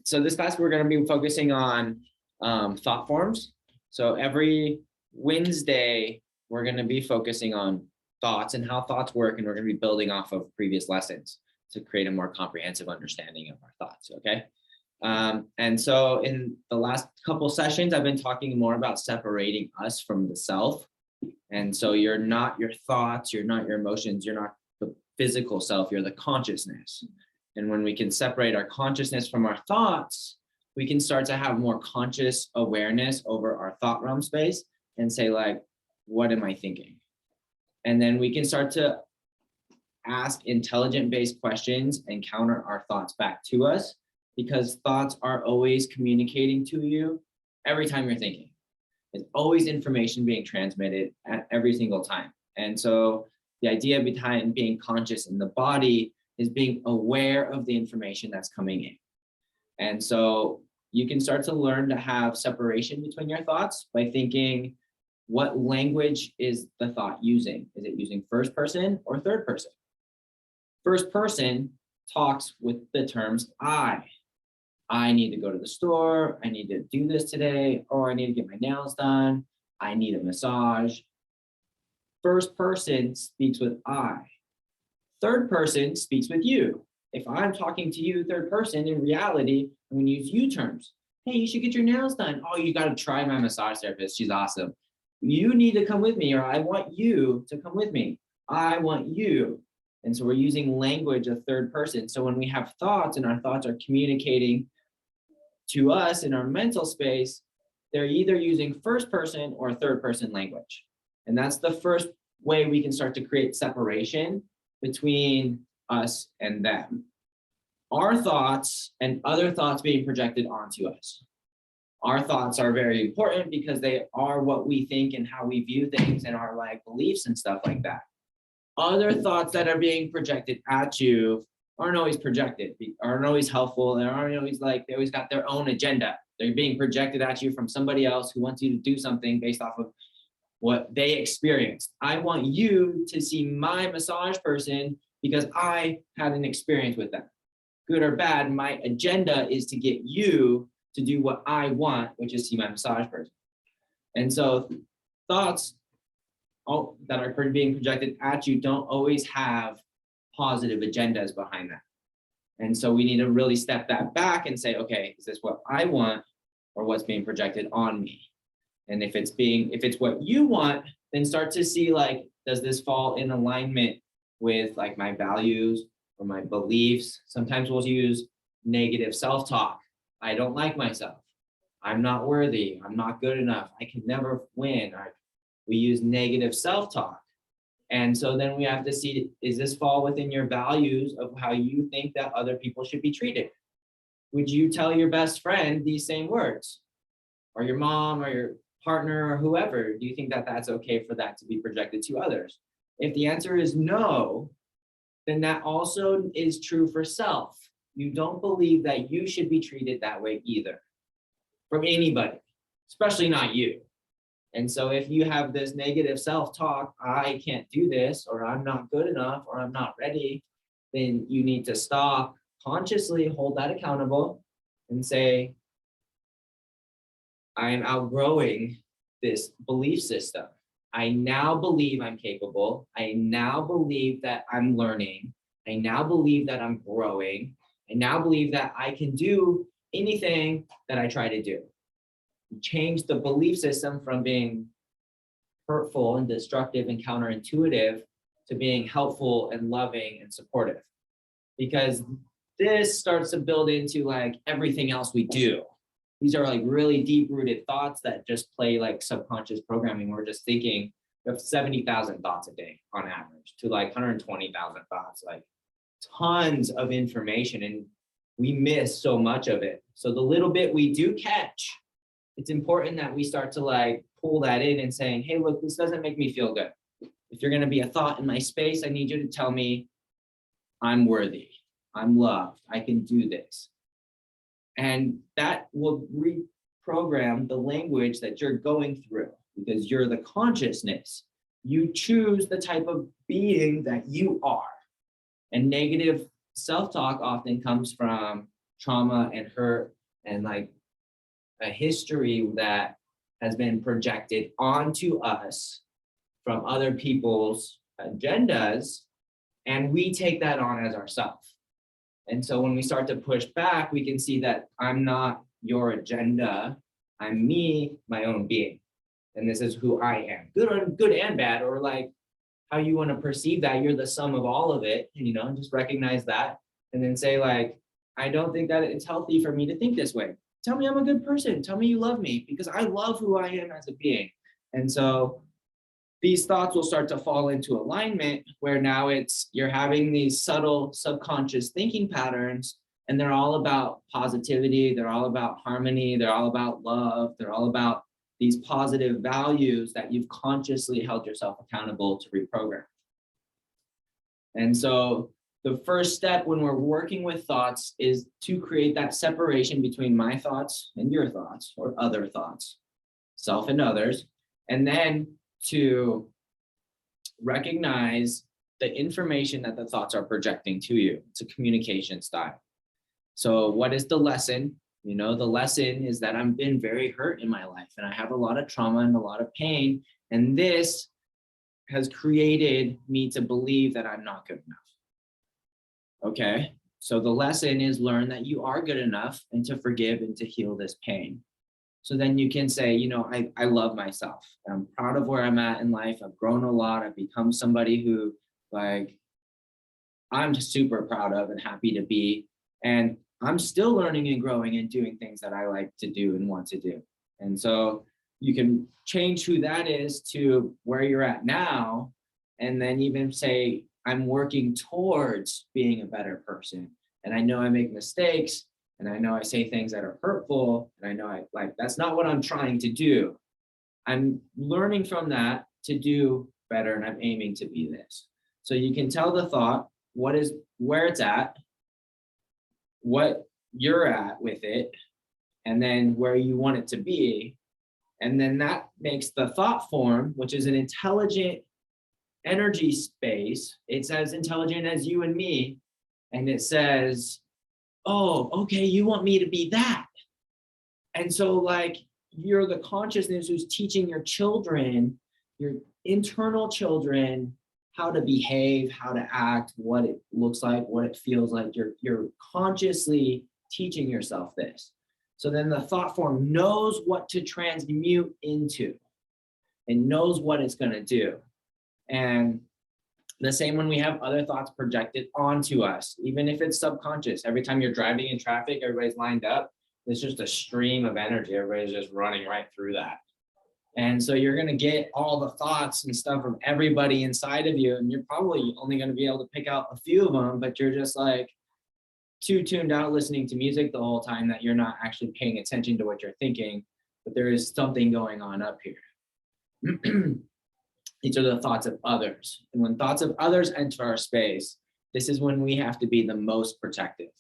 So this class, we're going to be focusing on thought forms. So every Wednesday, we're going to be focusing on thoughts and how thoughts work, and we're going to be building off of previous lessons to create a more comprehensive understanding of our thoughts, okay? And so in the last couple sessions, I've been talking more about separating us from the self. And so you're not your thoughts, you're not your emotions, you're not the physical self, you're the consciousness. And when we can separate our consciousness from our thoughts, we can start to have more conscious awareness over our thought realm space and say, like, what am I thinking? And then we can start to ask intelligent-based questions and counter our thoughts back to us, because thoughts are always communicating to you every time you're thinking. There's always information being transmitted at every single time. And so the idea behind being conscious in the body is being aware of the information that's coming in. And so you can start to learn to have separation between your thoughts by thinking, what language is the thought using? Is it using first person or third person? First person talks with the terms I need to go to the store, I need to do this today, or I need to get my nails done, I need a massage. First person speaks with I. Third person speaks with you. If I'm talking to you, third person, in reality, I'm gonna use you terms. Hey, you should get your nails done. Oh, you gotta try my massage therapist, she's awesome. You need to come with me, or I want you to come with me. I want you. And so we're using language of third person. So when we have thoughts and our thoughts are communicating to us in our mental space, they're either using first person or third person language. And that's the first way we can start to create separation between us and them. Our thoughts and other thoughts being projected onto us. Our thoughts are very important because they are what we think and how we view things and our like beliefs and stuff like that. Other thoughts that are being projected at you aren't always projected, aren't always helpful, and aren't always like, they always got their own agenda. They're being projected at you from somebody else who wants you to do something based off of what they experienced. I want you to see my massage person because I had an experience with them. Good or bad, my agenda is to get you to do what I want, which is see my massage person. And so thoughts that are being projected at you don't always have positive agendas behind that. And so we need to really step that back and say, okay, is this what I want or what's being projected on me? And if it's what you want, then start to see, like, does this fall in alignment with like my values or my beliefs? Sometimes we'll use negative self-talk. I don't like myself. I'm not worthy. I'm not good enough. I can never win. We use negative self-talk. And so then we have to see, is this fall within your values of how you think that other people should be treated? Would you tell your best friend these same words? Or your mom or your partner or whoever? Do you think that that's okay for that to be projected to others? If the answer is no, then that also is true for self. You don't believe that you should be treated that way either from anybody, especially not you. And so if you have this negative self-talk, I can't do this, or I'm not good enough, or I'm not ready, then you need to stop, consciously hold that accountable and say, I am outgrowing this belief system. I now believe I'm capable. I now believe that I'm learning. I now believe that I'm growing. I now believe that I can do anything that I try to do. Change the belief system from being hurtful and destructive and counterintuitive to being helpful and loving and supportive. Because this starts to build into like everything else we do. These are like really deep-rooted thoughts that just play like subconscious programming. We're just thinking, we have 70,000 thoughts a day on average to like 120,000 thoughts, like tons of information, and we miss so much of it. So the little bit we do catch, it's important that we start to like pull that in and saying, hey, look, this doesn't make me feel good. If you're going to be a thought in my space, I need you to tell me I'm worthy, I'm loved, I can do this. And that will reprogram the language that you're going through, because you're the consciousness. You choose the type of being that you are. And negative self-talk often comes from trauma and hurt and like a history that has been projected onto us from other people's agendas, and we take that on as ourselves. And so when we start to push back, we can see that I'm not your agenda, I'm me, my own being. And this is who I am, good and bad, or like how you want to perceive that. You're the sum of all of it, you know, just recognize that. And then say like, I don't think that it's healthy for me to think this way. Tell me I'm a good person. Tell me you love me, because I love who I am as a being. And so these thoughts will start to fall into alignment, where now it's, you're having these subtle subconscious thinking patterns, and they're all about positivity. They're all about harmony. They're all about love. They're all about these positive values that you've consciously held yourself accountable to reprogram. And so the first step when we're working with thoughts is to create that separation between my thoughts and your thoughts, or other thoughts, self and others, and then to recognize the information that the thoughts are projecting to you. It's a communication style. So what is the lesson? You know, the lesson is that I've been very hurt in my life, and I have a lot of trauma and a lot of pain, and this has created me to believe that I'm not good enough. Okay, so the lesson is learn that you are good enough, and to forgive and to heal this pain. So then you can say, you know, I love myself. I'm proud of where I'm at in life. I've grown a lot. I've become somebody who, like, I'm super proud of and happy to be. And I'm still learning and growing and doing things that I like to do and want to do. And so you can change who that is to where you're at now, and then even say, I'm working towards being a better person. And I know I make mistakes, and I know I say things that are hurtful, and I know that's not what I'm trying to do. I'm learning from that to do better, and I'm aiming to be this. So you can tell the thought where it's at, what you're at with it, and then where you want it to be. And then that makes the thought form, which is an intelligent energy space. It's as intelligent as you and me. And it says, oh, okay, you want me to be that. And so like, you're the consciousness who's teaching your children, your internal children, how to behave, how to act, what it looks like, what it feels like. You're consciously teaching yourself this. So then the thought form knows what to transmute into and knows what it's going to do. And the same when we have other thoughts projected onto us, even if it's subconscious. Every time you're driving in traffic, everybody's lined up. There's just a stream of energy. Everybody's just running right through that. And so you're going to get all the thoughts and stuff from everybody inside of you. And you're probably only going to be able to pick out a few of them, but you're just like too tuned out listening to music the whole time that you're not actually paying attention to what you're thinking. But there is something going on up here. These are the thoughts of others. And when thoughts of others enter our space, this is when we have to be the most protective.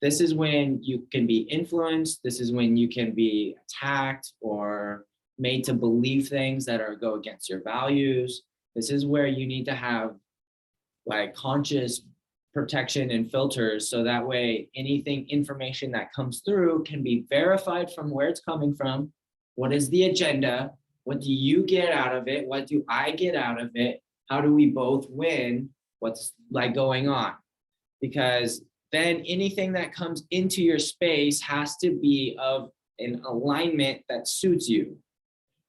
This is when you can be influenced. This is when you can be attacked or made to believe things that go against your values. This is where you need to have like conscious protection and filters, so that way information that comes through can be verified from where it's coming from. What is the agenda? What do you get out of it? What do I get out of it? How do we both win? What's like going on? Because then anything that comes into your space has to be of an alignment that suits you.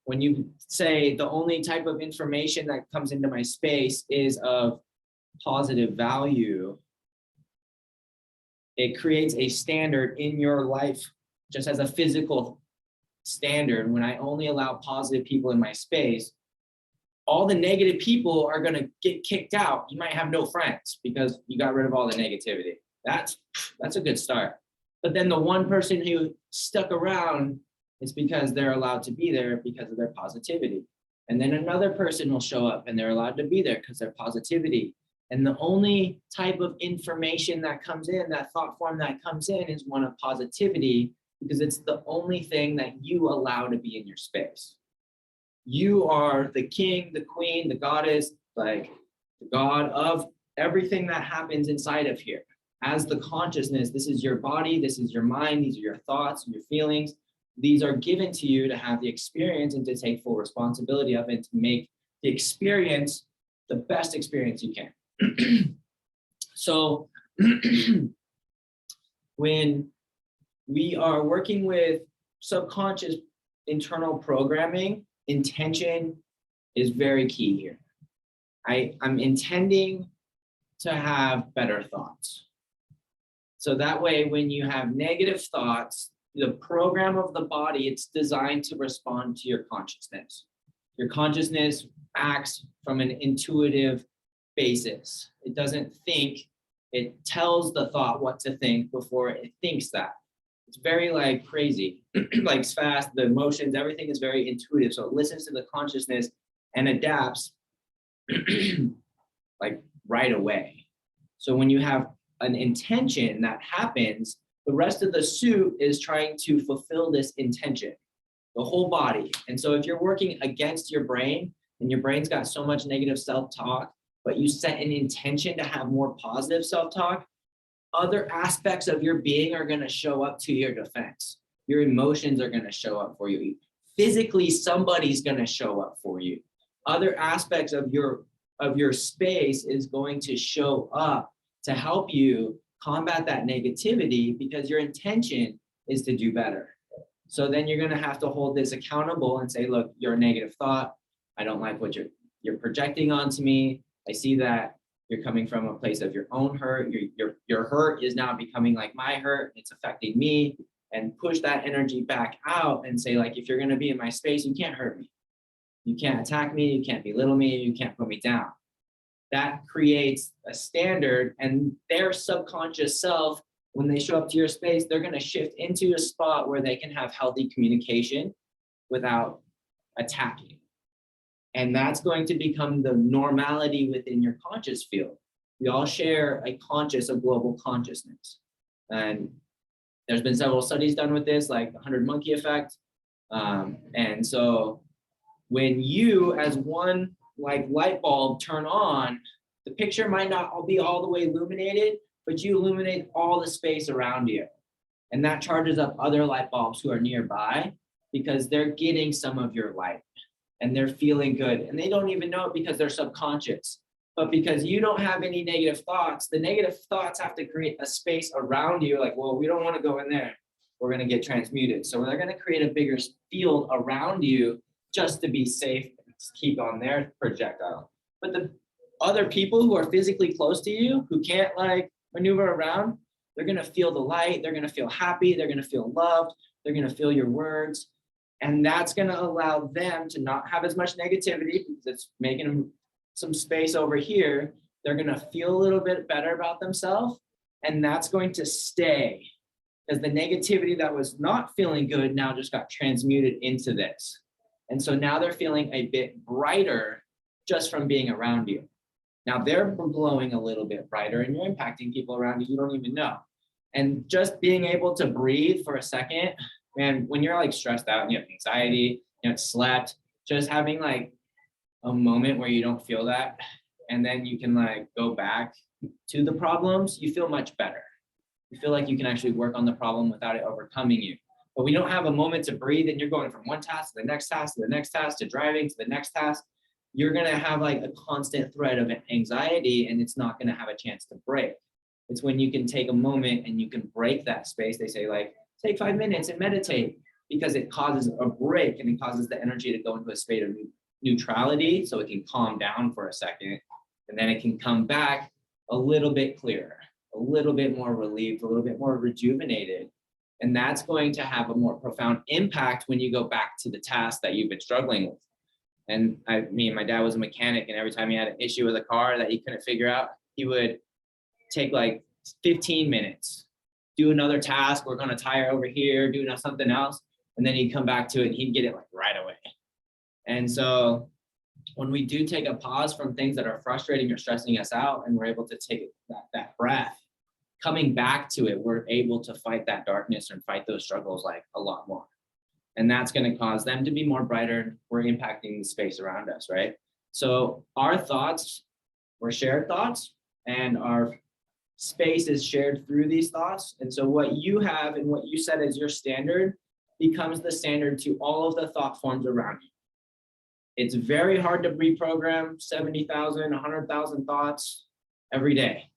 When you say the only type of information that comes into my space is of positive value, it creates a standard in your life just as a physical standard. When I only allow positive people in my space, all the negative people are going to get kicked out. You might have no friends because you got rid of all the negativity. That's a good start. But then the one person who stuck around is because they're allowed to be there because of their positivity. And then another person will show up and they're allowed to be there because of their positivity. And the only type of information that comes in, that thought form that comes in, is one of positivity, because it's the only thing that you allow to be in your space. You are the king, the queen, the goddess, like the god of everything that happens inside of here. as the consciousness, this is your body, this is your mind, these are your thoughts, your feelings. These are given to you to have the experience and to take full responsibility of it, to make the experience the best experience you can. So when we are working with subconscious internal programming, intention is very key here. I'm intending to have better thoughts. So that way, when you have negative thoughts, the program of the body, it's designed to respond to your consciousness. Your consciousness acts from an intuitive basis. It doesn't think, it tells the thought what to think before it thinks that. It's very like crazy, like it's fast, the emotions, everything is very intuitive. So it listens to the consciousness and adapts like right away. So when you have an intention that happens, the rest of the suit is trying to fulfill this intention, the whole body. And so if you're working against your brain and your brain's got so much negative self-talk, but you set an intention to have more positive self-talk, other aspects of your being are going to show up to your defense. Your emotions are going to show up for you. Physically, somebody's going to show up for you. Other aspects of your space is going to show up to help you combat that negativity, because your intention is to do better. So then you're going to have to hold this accountable and say, look, you're a negative thought. I don't like what you're projecting onto me. I see that you're coming from a place of your own hurt. Your hurt is now becoming like my hurt. It's affecting me. And push that energy back out and say, like, if you're going to be in my space, you can't hurt me. You can't attack me. You can't belittle me. You can't put me down. That creates a standard, and their subconscious self, when they show up to your space, they're going to shift into a spot where they can have healthy communication without attacking. And that's going to become the normality within your conscious field. We all share a global consciousness. And there's been several studies done with this, like the 100 monkey effect. And so when you, as one like light bulb, turn on, the picture might not be all the way illuminated, but you illuminate all the space around you. And that charges up other light bulbs who are nearby, because they're getting some of your light and they're feeling good. And they don't even know it because they're subconscious. But because you don't have any negative thoughts, the negative thoughts have to create a space around you. Like, well, we don't want to go in there. We're going to get transmuted. So they're going to create a bigger field around you just to be safe, keep on their projectile. But the other people who are physically close to you, who can't like maneuver around, they're going to feel the light. They're going to feel happy. They're going to feel loved. They're going to feel your words. And that's going to allow them to not have as much negativity, because it's making them some space over here. They're going to feel a little bit better about themselves. And that's going to stay, because the negativity that was not feeling good now just got transmuted into this. And so now they're feeling a bit brighter just from being around you. Now they're glowing a little bit brighter, and you're impacting people around you don't even know. And just being able to breathe for a second, man, when you're like stressed out and you have anxiety, you haven't slept, just having like a moment where you don't feel that, and then you can like go back to the problems, you feel much better. You feel like you can actually work on the problem without it overcoming you. But we don't have a moment to breathe, and you're going from one task to the next task to the next task to driving to the next task. You're going to have like a constant thread of anxiety, and it's not going to have a chance to break. It's when you can take a moment and you can break that space. They say like, take 5 minutes and meditate, because it causes a break and it causes the energy to go into a state of neutrality, so it can calm down for a second, and then it can come back a little bit clearer, a little bit more relieved, a little bit more rejuvenated. And that's going to have a more profound impact when you go back to the task that you've been struggling with. And my dad was a mechanic, and every time he had an issue with a car that he couldn't figure out, he would take like 15 minutes, do another task, work on a tire over here, do something else, and then he'd come back to it and he'd get it like right away. And so when we do take a pause from things that are frustrating or stressing us out, and we're able to take that breath, coming back to it, we're able to fight that darkness and fight those struggles like a lot more. And that's going to cause them to be more brighter. We're impacting the space around us, right? So our thoughts were shared thoughts, and our space is shared through these thoughts. And so what you have and what you set as your standard becomes the standard to all of the thought forms around you. It's very hard to reprogram 70,000, 100,000 thoughts every day.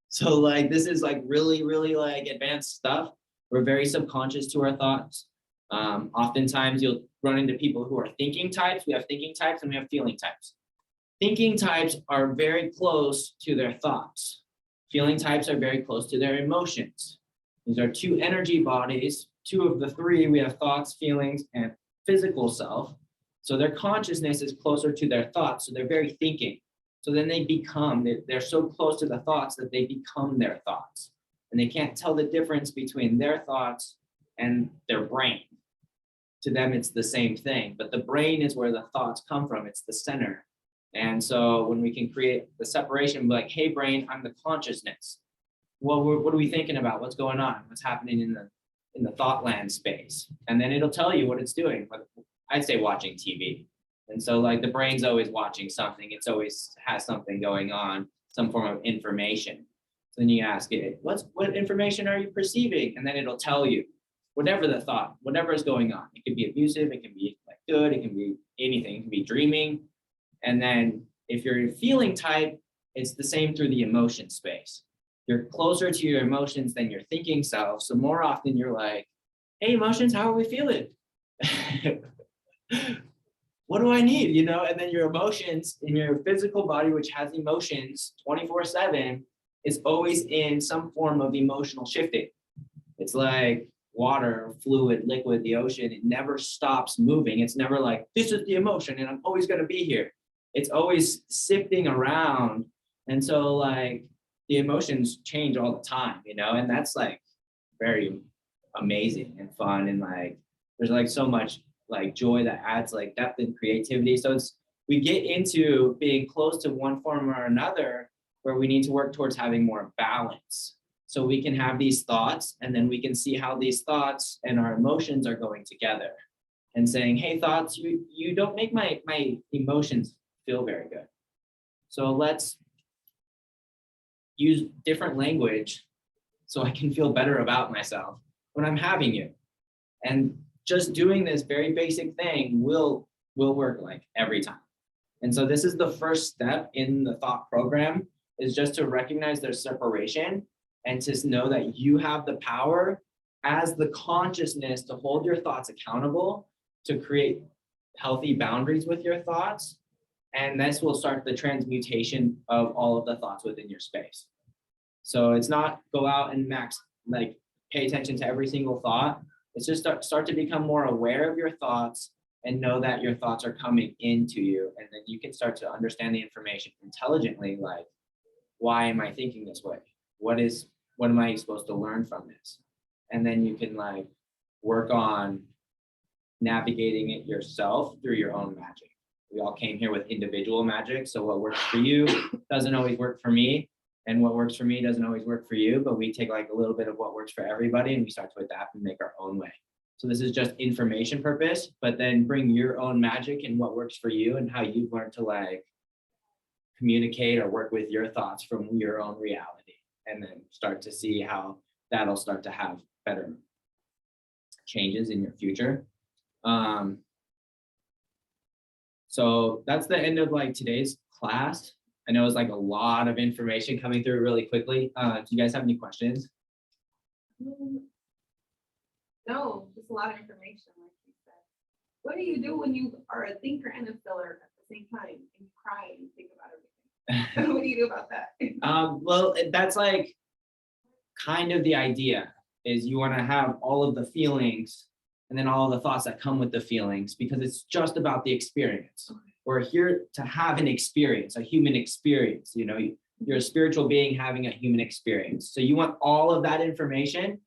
So like, this is like really, really like advanced stuff. We're very subconscious to our thoughts. Oftentimes you'll run into people who are thinking types. We have thinking types and we have feeling types. Thinking types are very close to their thoughts. Feeling types are very close to their emotions. These are two energy bodies. Two of the three, we have thoughts, feelings, and physical self. So their consciousness is closer to their thoughts. So they're very thinking. So then they're so close to the thoughts that they become their thoughts. And they can't tell the difference between their thoughts and their brain. To them, it's the same thing, but the brain is where the thoughts come from. It's the center. And so when we can create the separation, like, hey, brain, I'm the consciousness. Well, what are we thinking about? What's going on? What's happening in the thought land space? And then it'll tell you what it's doing. I'd say watching TV. And so like the brain's always watching something. It's always has something going on, some form of information. So then you ask it, what information are you perceiving? And then it'll tell you whatever the thought, whatever is going on. It can be abusive, it can be like good, it can be anything, it can be dreaming. And then if you're a feeling type, it's the same through the emotion space. You're closer to your emotions than your thinking self. So more often you're like, hey, emotions, how are we feeling? What do I need? You know, and then your emotions in your physical body, which has emotions 24/7, is always in some form of emotional shifting. It's like water, fluid, liquid, the ocean. It never stops moving. It's never like, this is the emotion and I'm always going to be here. It's always sifting around. And so like the emotions change all the time, you know, and that's like very amazing and fun. And like, there's like so much like joy that adds like depth and creativity. So we get into being close to one form or another where we need to work towards having more balance. So we can have these thoughts and then we can see how these thoughts and our emotions are going together and saying, hey, thoughts, you don't make my emotions feel very good. So let's use different language so I can feel better about myself when I'm having you. And just doing this very basic thing will work like every time. And so this is the first step in the thought program, is just to recognize their separation and to know that you have the power as the consciousness to hold your thoughts accountable, to create healthy boundaries with your thoughts. And this will start the transmutation of all of the thoughts within your space. So it's not go out and pay attention to every single thought. It's just start to become more aware of your thoughts and know that your thoughts are coming into you. And then you can start to understand the information intelligently, like, why am I thinking this way? What am I supposed to learn from this? And then you can like work on navigating it yourself through your own magic. We all came here with individual magic. So what works for you doesn't always work for me. And what works for me doesn't always work for you, but we take like a little bit of what works for everybody and we start to adapt and make our own way. So this is just information purpose, but then bring your own magic and what works for you and how you've learned to like communicate or work with your thoughts from your own reality, and then start to see how that'll start to have better changes in your future. So that's the end of like today's class. I know it's like a lot of information coming through really quickly. Do you guys have any questions? No, just a lot of information, like you said. What do you do when you are a thinker and a feeler at the same time, and you cry and you think about everything? What do you do about that? Well, that's like kind of the idea, is you want to have all of the feelings and then all of the thoughts that come with the feelings, because it's just about the experience. Okay. We're here to have an experience, a human experience. You know, you're a spiritual being having a human experience. So you want all of that information,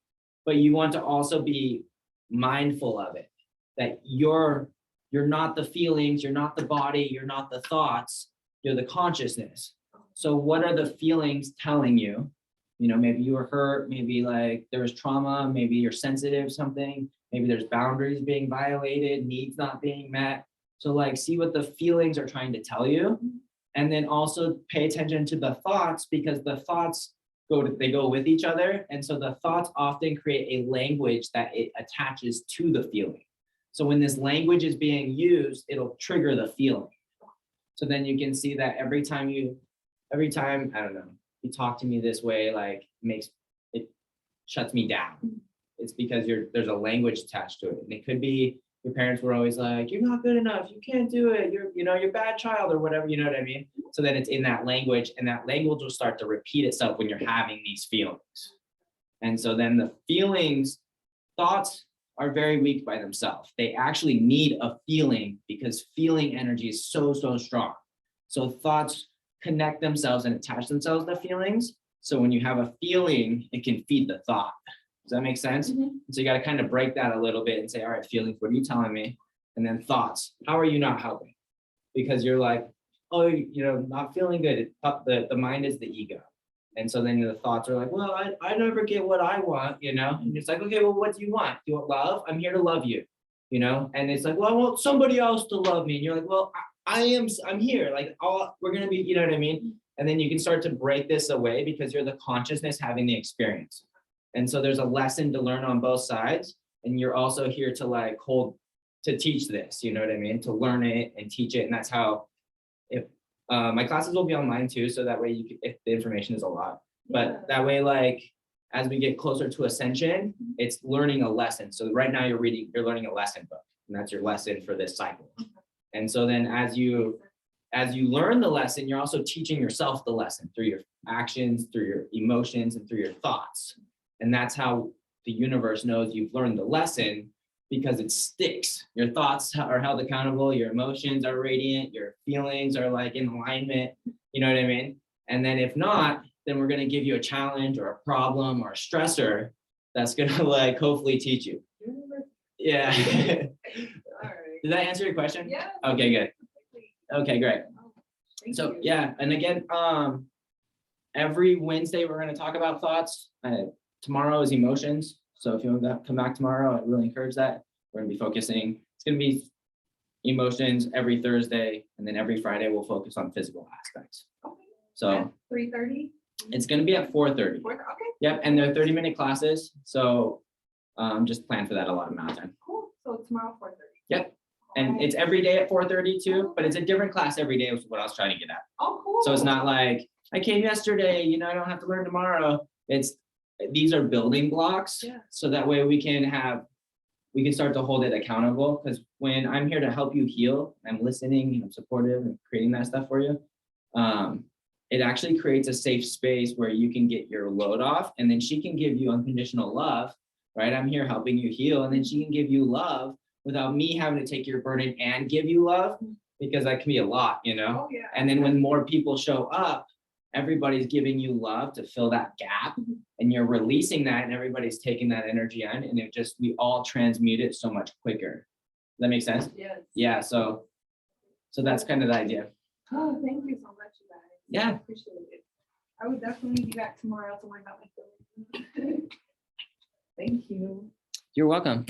but you want to also be mindful of it, that you're not the feelings, you're not the body, you're not the thoughts, you're the consciousness. So what are the feelings telling you? You know, maybe you were hurt, maybe like there was trauma, maybe you're sensitive, something, maybe there's boundaries being violated, needs not being met. So like see what the feelings are trying to tell you. And then also pay attention to the thoughts, because the thoughts they go with each other. And so the thoughts often create a language that it attaches to the feeling. So when this language is being used, it'll trigger the feeling. So then you can see that every time, I don't know, you talk to me this way, like it shuts me down. It's because there's a language attached to it. And it could be your parents were always like, you're not good enough, you can't do it, you're a bad child or whatever, you know what I mean? So then it's in that language, and that language will start to repeat itself when you're having these feelings. And so then the thoughts are very weak by themselves. They actually need a feeling, because feeling energy is so strong. So thoughts connect themselves and attach themselves to feelings. So when you have a feeling, it can feed the thought. Does that make sense? Mm-hmm. So you got to kind of break that a little bit and say, all right, feelings, what are you telling me? And then thoughts, how are you not helping? Because you're like, oh, not feeling good. The mind is the ego. And so then the thoughts are like, well, I never get what I want, and it's like, okay, well, what do you want? Do you want love? I'm here to love you, and it's like, well, I want somebody else to love me. And you're like, well, I'm here. Like, we're going to be, you know what I mean? And then you can start to break this away, because you're the consciousness having the experience. And so there's a lesson to learn on both sides. And you're also here to to teach this, you know what I mean? To learn it and teach it. And that's how, if my classes will be online too. So that way if the information is a lot, but that way, as we get closer to ascension, it's learning a lesson. So right now you're learning a lesson book, and that's your lesson for this cycle. And so then as you learn the lesson, you're also teaching yourself the lesson through your actions, through your emotions, and through your thoughts. And that's how the universe knows you've learned the lesson, because it sticks. Your thoughts are held accountable, your emotions are radiant, your feelings are in alignment, you know what I mean? And then if not, then we're going to give you a challenge or a problem or a stressor that's going to hopefully teach you. Yeah. All right. Did that answer your question? Yeah. Okay, good. Okay, great. So yeah, and again, every Wednesday we're going to talk about thoughts. Tomorrow is emotions. So if you want to come back tomorrow, I really encourage that. We're going to be focusing. It's going to be emotions every Thursday, and then every Friday we'll focus on physical aspects. Okay. So 3:30. It's going to be at 4:30. Okay. Yep, and they're 30-minute classes. So just plan for that a lot amount of time. Cool. So tomorrow 4:30. Yep. And it's every day at 4:30 too, but it's a different class every day, is what I was trying to get at. Oh, cool. So it's not like I came yesterday, I don't have to learn tomorrow. These are building blocks. Yeah. So that way we can start to hold it accountable. Because when I'm here to help you heal, I'm listening and I'm supportive and creating that stuff for you. It actually creates a safe space where you can get your load off, and then she can give you unconditional love, right? I'm here helping you heal, and then she can give you love without me having to take your burden and give you love, because that can be a lot, Oh, yeah. And then when more people show up, everybody's giving you love to fill that gap, and you're releasing that, and everybody's taking that energy on, and we all transmute it so much quicker. Does that make sense? Yes. Yeah. So that's kind of the idea. Oh, thank you so much, you guys. Yeah. I appreciate it. I would definitely be back tomorrow to learn about my feelings. Thank you. You're welcome.